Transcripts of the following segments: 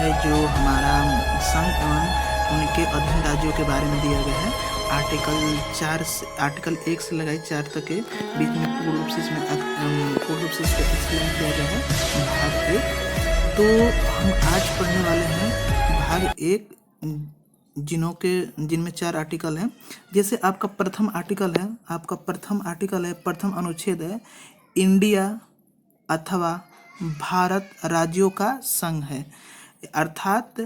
है जो हमारा संघ एवं उनके अधीन राज्यों के बारे में दिया गया है। आर्टिकल 1 से लगाई 4 तक के बीच में पूर्ण रूप से इसको एक्सप्लेन किया गया है भाग 1। तो हम आज पढ़ने वाले हैं भाग 1, जिनमें 4 आर्टिकल हैं। जैसे आपका प्रथम आर्टिकल है, प्रथम अनुच्छेद है, इंडिया अथवा भारत राज्यों का संघ है। अर्थात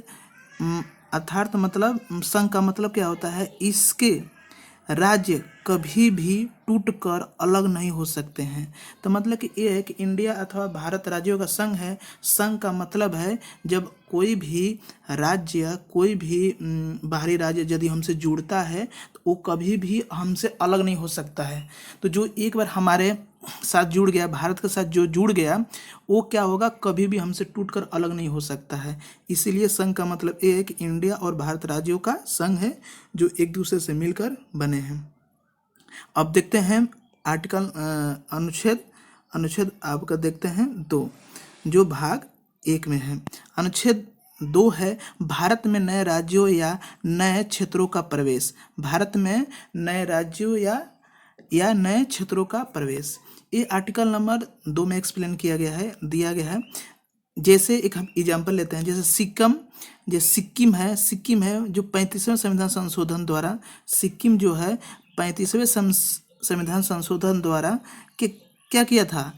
मतलब संघ का मतलब क्या होता है, इसके राज्य कभी भी टूटकर अलग नहीं हो सकते हैं। तो मतलब कि ये है कि इंडिया अथवा भारत राज्यों का संघ है। संघ का मतलब है जब कोई भी राज्य, कोई भी बाहरी राज्य यदि हमसे जुड़ता है तो वो कभी भी हमसे अलग नहीं हो सकता है। तो जो एक बार हमारे साथ जुड़ गया, भारत के साथ जो जुड़ गया, वो क्या होगा, कभी भी हमसे टूटकर अलग नहीं हो सकता है। इसीलिए संघ का मतलब ये है कि इंडिया और भारत राज्यों का संघ है जो एक दूसरे से मिलकर बने हैं। अब देखते हैं अनुच्छेद आपका देखते हैं 2, जो भाग 1 में है। अनुच्छेद 2 है, भारत में नए राज्यों या नए क्षेत्रों का प्रवेश। भारत में नए राज्यों या नए क्षेत्रों का प्रवेश। ये आर्टिकल नंबर 2 में एक्सप्लेन दिया गया है। जैसे एक हम एग्जाम्पल लेते हैं, जैसे सिक्किम है जो 35वें संविधान संशोधन द्वारा, सिक्किम जो है 35वें संविधान संशोधन द्वारा क्या किया था,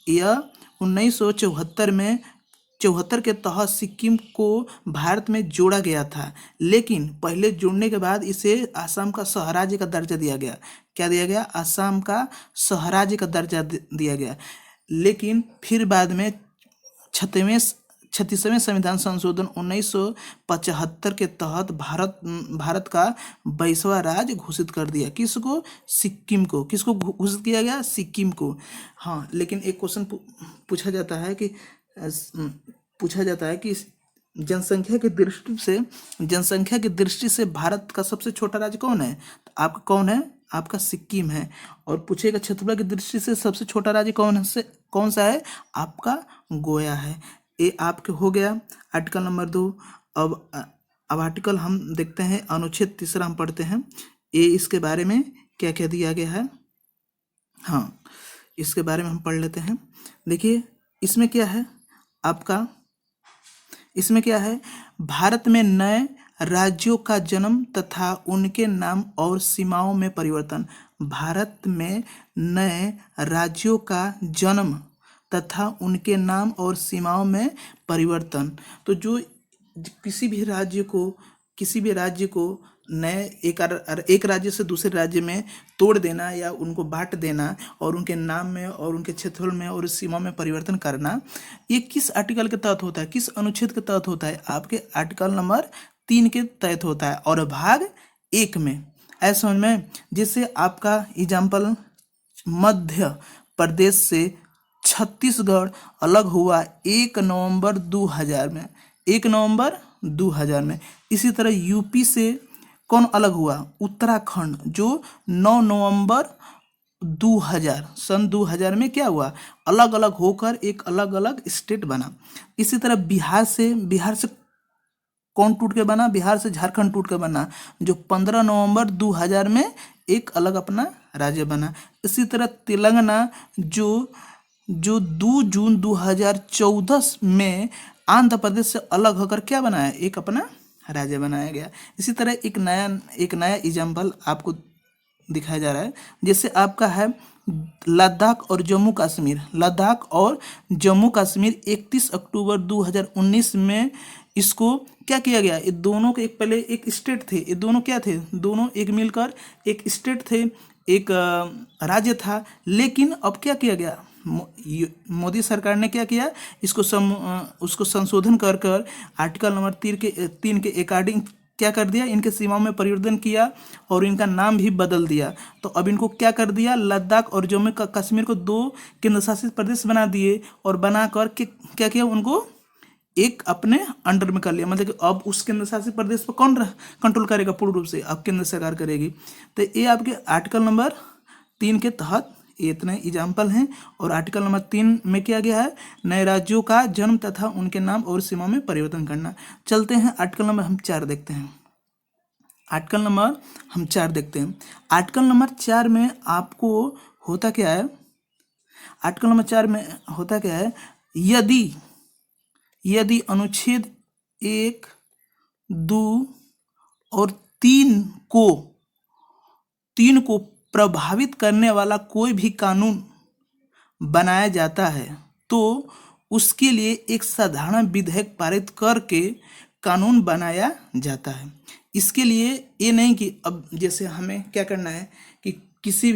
यह 1974 के तहत सिक्किम को भारत में जोड़ा गया था। लेकिन पहले जोड़ने के बाद इसे असम का सहराज्य का दर्जा दिया गया। क्या दिया गया? असम का सहराज्य का दर्जा दिया गया। लेकिन फिर बाद में 36वें संविधान संशोधन 1975 के तहत भारत का 22वां राज्य घोषित कर दिया। किसको? सिक्किम को। किसको घोषित किया गया? सिक्किम को। हाँ, लेकिन एक क्वेश्चन पूछा जाता है कि जनसंख्या की दृष्टि से भारत का सबसे छोटा राज्य कौन है? तो आपका कौन है? आपका सिक्किम है। और पूछेगा क्षेत्रफल की दृष्टि से सबसे छोटा राज्य कौन सा है? आपका गोवा है। ये आपके हो गया आर्टिकल नंबर 2। अब आर्टिकल हम देखते हैं, अनुच्छेद 3 हम पढ़ते हैं। ये इसके बारे में क्या क्या दिया गया है, हाँ, इसके बारे में हम पढ़ लेते हैं। देखिए इसमें क्या है आपका, इसमें क्या है, भारत में नए राज्यों का जन्म तथा उनके नाम और सीमाओं में परिवर्तन। भारत में नए राज्यों का जन्म तथा उनके नाम और सीमाओं में परिवर्तन। तो जो किसी भी राज्य को नए एक राज्य से दूसरे राज्य में तोड़ देना या उनको बांट देना और उनके नाम में और उनके क्षेत्रफल में और सीमा में परिवर्तन करना, ये किस आर्टिकल के तहत होता है, किस अनुच्छेद के तहत होता है? आपके आर्टिकल नंबर 3 के तहत होता है और भाग 1 में। ऐसा समझ में? जैसे आपका एग्जाम्पल, मध्य प्रदेश से छत्तीसगढ़ अलग हुआ 1 नवंबर 2000 में। 1 नवंबर 2000 में। इसी तरह यूपी से कौन अलग हुआ? उत्तराखंड, जो 9 नवंबर 2000 सन 2000 में क्या हुआ? अलग अलग होकर एक अलग अलग स्टेट बना। इसी तरह बिहार से कौन टूट के बना? बिहार से झारखंड टूट के बना, जो 15 नवंबर 2000 में एक अलग अपना राज्य बना। इसी तरह तेलंगाना जो 2 जून 2014 में आंध्र प्रदेश से अलग होकर क्या बनाया? एक अपना राज्य बनाया गया। इसी तरह एक नया एग्जाम्पल आपको दिखाया जा रहा है। जैसे आपका है लद्दाख और जम्मू कश्मीर 31 अक्टूबर 2019 में इसको क्या किया गया? ये दोनों के पहले एक स्टेट थे, ये दोनों क्या थे? दोनों एक मिलकर एक स्टेट थे, एक राज्य था। लेकिन अब क्या किया गया? मोदी सरकार ने क्या किया? उसको संशोधन कर आर्टिकल नंबर 3 के अकॉर्डिंग क्या कर दिया? इनके सीमाओं में परिवर्तन किया और इनका नाम भी बदल दिया। तो अब इनको क्या कर दिया? लद्दाख और जम्मू कश्मीर को 2 केंद्र शासित प्रदेश बना दिए और बना कर के क्या किया? उनको एक अपने अंडर में कर लिया। मतलब कि अब उस केंद्र शासित प्रदेश पर कौन कंट्रोल करेगा? पूर्ण रूप से अब केंद्र सरकार करेगी। तो ये आपके आर्टिकल नंबर 3 के तहत ये इतने एग्जाम्पल हैं। और आर्टिकल नंबर 3 में क्या गया है, नए राज्यों का जन्म तथा उनके नाम और सीमा में परिवर्तन करना। चलते हैं आर्टिकल नंबर हम 4 देखते हैं। आर्टिकल नंबर हम 4 देखते हैं। आर्टिकल नंबर 4 में आपको होता क्या है, आर्टिकल नंबर 4 में होता क्या है, यदि अनुच्छेद 1, 2 और 3 को प्रभावित करने वाला कोई भी कानून बनाया जाता है तो उसके लिए एक साधारण विधेयक पारित करके कानून बनाया जाता है। इसके लिए ये नहीं कि अब जैसे हमें क्या करना है कि किसी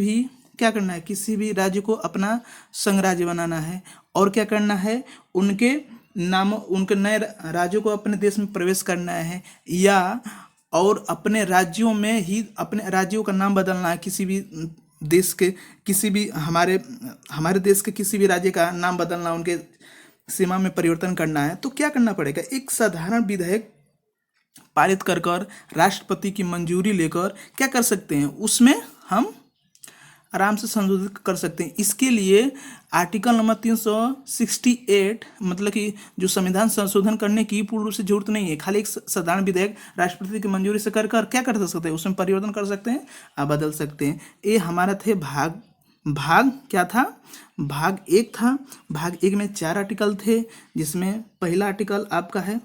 भी राज्य को अपना संघराज्य बनाना है और क्या करना है, उनके नए राज्यों को अपने देश में प्रवेश करना है, या और अपने राज्यों में ही अपने राज्यों का नाम बदलना है, किसी भी देश के हमारे देश के किसी भी राज्य का नाम बदलना, उनके सीमा में परिवर्तन करना है, तो क्या करना पड़ेगा, एक साधारण विधेयक पारित कर राष्ट्रपति की मंजूरी लेकर क्या कर सकते हैं, उसमें हम आराम से संशोधित कर सकते हैं। इसके लिए आर्टिकल नंबर 368 मतलब कि जो संविधान संशोधन करने की पूर्ण रूप से जरूरत नहीं है, खाली एक साधारण विधेयक राष्ट्रपति की मंजूरी से कर क्या कर सकते हैं, उसमें परिवर्तन कर सकते हैं, बदल सकते हैं। ये हमारा थे भाग क्या था, भाग 1 था। भाग 1 में 4 आर्टिकल थे, जिसमें पहला आर्टिकल आपका है,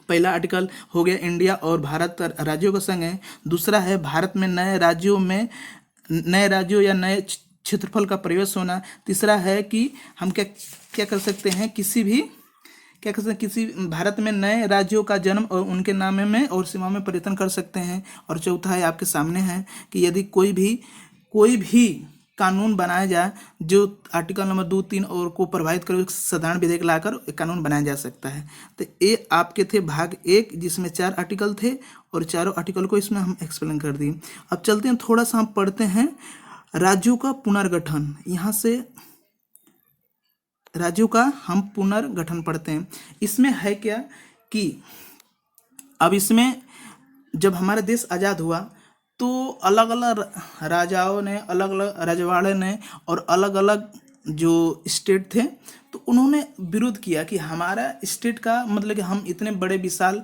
पहला आर्टिकल हो गया इंडिया और भारत राज्यों का संघ है। दूसरा है भारत में नए राज्यों या नए क्षेत्रफल का प्रवेश होना। तीसरा है कि हम क्या कर सकते हैं, किसी भारत में नए राज्यों का जन्म और उनके नाम में और सीमा में परिवर्तन कर सकते हैं। और चौथा है आपके सामने है कि यदि कोई भी कानून बनाया जाए जो आर्टिकल नंबर 2, 3 और को प्रभावित करे, साधारण विधेयक लाकर एक कानून बनाया जा सकता है। तो ये आपके थे भाग 1, जिसमें 4 आर्टिकल थे और चारों आर्टिकल को इसमें हम एक्सप्लेन कर दिए। अब चलते हैं, थोड़ा सा हम पढ़ते हैं राज्यों का पुनर्गठन। यहाँ से राज्यों का हम पुनर्गठन पढ़ते हैं। इसमें है क्या कि अब इसमें जब हमारा देश आज़ाद हुआ तो अलग अलग राजाओं ने, अलग अलग रजवाड़े ने और अलग अलग जो स्टेट थे, तो उन्होंने विरोध किया कि हमारा स्टेट का मतलब कि हम इतने बड़े विशाल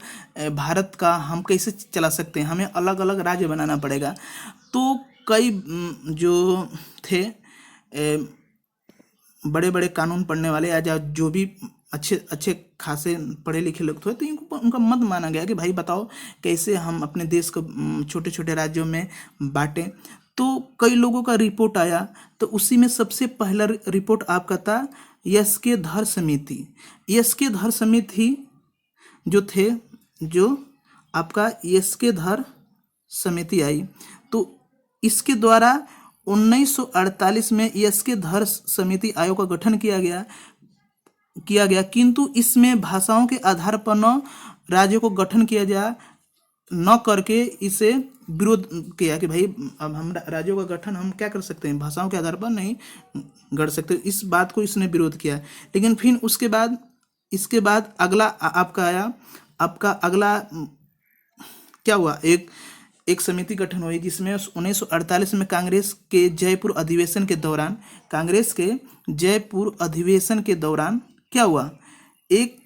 भारत का हम कैसे चला सकते हैं, हमें अलग अलग राज्य बनाना पड़ेगा। तो कई जो थे बड़े बड़े कानून पढ़ने वाले या जो भी अच्छे खासे पढ़े लिखे लोग थे, तो उनका मत माना गया कि भाई बताओ कैसे हम अपने देश को छोटे छोटे राज्यों में बांटें। तो कई लोगों का रिपोर्ट आया, तो उसी में सबसे पहला रिपोर्ट आपका था एस.के. धर समिति। एस.के. धर समिति जो आपका एस.के. धर समिति आई, तो इसके द्वारा 1948 में एस.के. धर समिति आयोग का गठन किया गया, किंतु इसमें भाषाओं के आधार पर न राज्यों को गठन किया जाए, न करके इसे विरोध किया कि भाई अब हम राज्यों का गठन हम क्या कर सकते हैं, भाषाओं के आधार पर नहीं गढ़ सकते। इस बात को इसने विरोध किया। लेकिन फिर इसके बाद अगला आपका आया, आपका अगला क्या हुआ, एक समिति गठन हुई जिसमें 1948 में कांग्रेस के जयपुर अधिवेशन के दौरान क्या हुआ, एक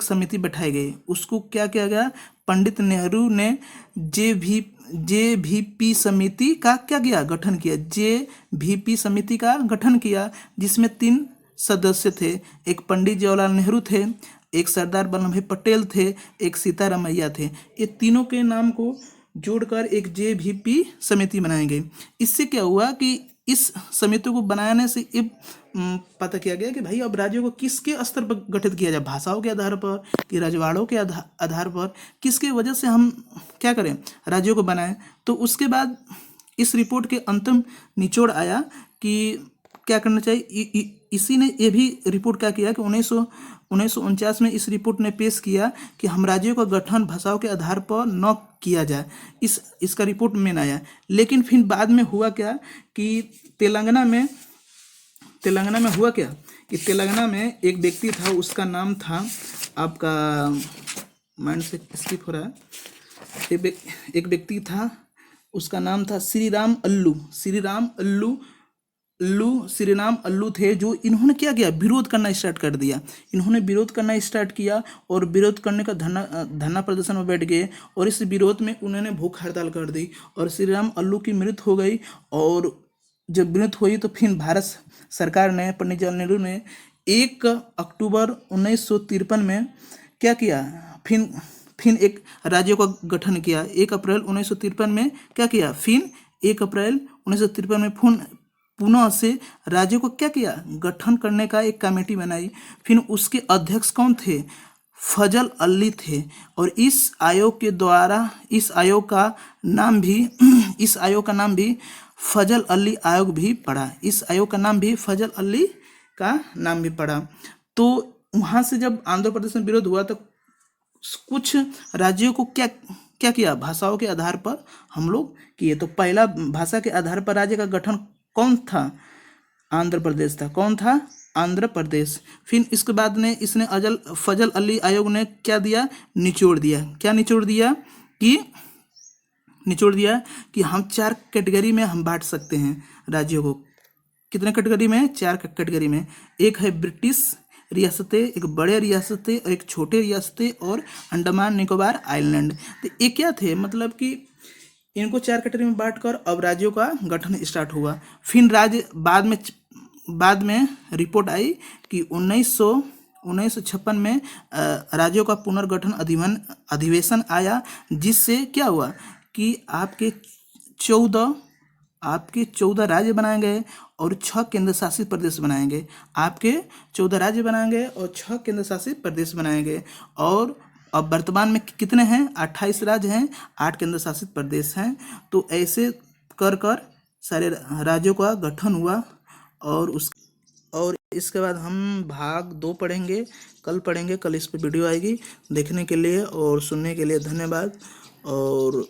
समिति बैठाई गई। उसको क्या किया गया, पंडित नेहरू ने जेवीपी समिति का क्या किया, गठन किया। जेवीपी समिति का गठन किया, जिसमें 3 सदस्य थे, एक पंडित जवाहरलाल नेहरू थे, एक सरदार वल्लभ भाई पटेल थे, एक सीतारामैया थे। ये तीनों के नाम को जोड़कर एक जेवीपी समिति बनाई गई। इससे क्या हुआ कि इस समिति को बनाने से ये पता किया गया कि भाई अब राज्यों को किसके स्तर पर गठित किया जाए, भाषाओं के आधार पर कि रजवाड़ों के आधार पर, किसके वजह से हम क्या करें, राज्यों को बनाएं। तो उसके बाद इस रिपोर्ट के अंतिम निचोड़ आया कि क्या करना चाहिए। इसी ने ये भी रिपोर्ट क्या किया कि 1949 में इस रिपोर्ट ने पेश किया कि हम राज्यों का गठन भाषाओं के आधार पर न किया जाए। इसका रिपोर्ट में आया। लेकिन फिर बाद में हुआ क्या कि तेलंगाना में हुआ क्या कि तेलंगाना में एक व्यक्ति था, उसका नाम था, आपका माइंड से स्किप हो रहा है, एक व्यक्ति था, उसका नाम था श्रीराम अल्लू श्रीराम अल्लू थे, जो इन्होंने क्या किया, विरोध करना स्टार्ट कर दिया। इन्होंने विरोध करना स्टार्ट किया और विरोध करने का धरना प्रदर्शन में बैठ गए, और इस विरोध में उन्होंने भूख हड़ताल कर दी और श्रीराम अल्लू की मृत्यु हो गई। और जब मृत्यु हुई तो फिर भारत सरकार ने, पंडित जवाहरलाल नेहरू ने 1 अक्टूबर 1953 में क्या किया, फिर एक राज्यों का गठन किया। 1 अप्रैल 1953 में क्या किया, फिर 1 अप्रैल 1953 में पुनः से राज्यों को क्या किया, गठन करने का एक कमेटी बनाई। फिर उसके अध्यक्ष कौन थे, फजल अली थे। और इस आयोग के द्वारा, इस आयोग का नाम भी इस आयोग का नाम भी फजल अली आयोग भी पड़ा। इस आयोग का नाम भी फजल अली का नाम भी पड़ा। तो वहाँ से जब आंध्र प्रदेश में विरोध हुआ तो कुछ राज्यों को क्या क्या किया, भाषाओं के आधार पर हम लोग किए। तो पहला भाषा के आधार पर राज्य का गठन कौन था, आंध्र प्रदेश था। कौन था, आंध्र प्रदेश। फिर इसके बाद ने इसने फजल अली आयोग ने क्या दिया, निचोड़ दिया। क्या निचोड़ दिया कि हम 4 कैटेगरी में हम बांट सकते हैं राज्यों को। कितने कैटेगरी में, 4 कैटेगरी में। एक है ब्रिटिश रियासतें, एक बड़े रियासतें और एक छोटे रियासतें और अंडमान निकोबार आइलैंड। तो ये क्या थे, मतलब कि इनको 4 कैटेगरी में बांटकर अब राज्यों का गठन स्टार्ट हुआ। फिर राज्य बाद में रिपोर्ट आई कि 1956 में राज्यों का पुनर्गठन अधिवेशन आया, जिससे क्या हुआ कि आपके 14 राज्य बनाए गए और 6 केंद्र शासित प्रदेश बनाए गए। आपके 14 राज्य बनाए गए और 6 केंद्र शासित प्रदेश बनाए गए। और अब वर्तमान में कितने हैं, 28 राज्य हैं, 8 केंद्र शासित प्रदेश हैं। तो ऐसे कर सारे राज्यों का गठन हुआ। और इसके बाद हम भाग 2 पढ़ेंगे, कल इस पे वीडियो आएगी। देखने के लिए और सुनने के लिए धन्यवाद। और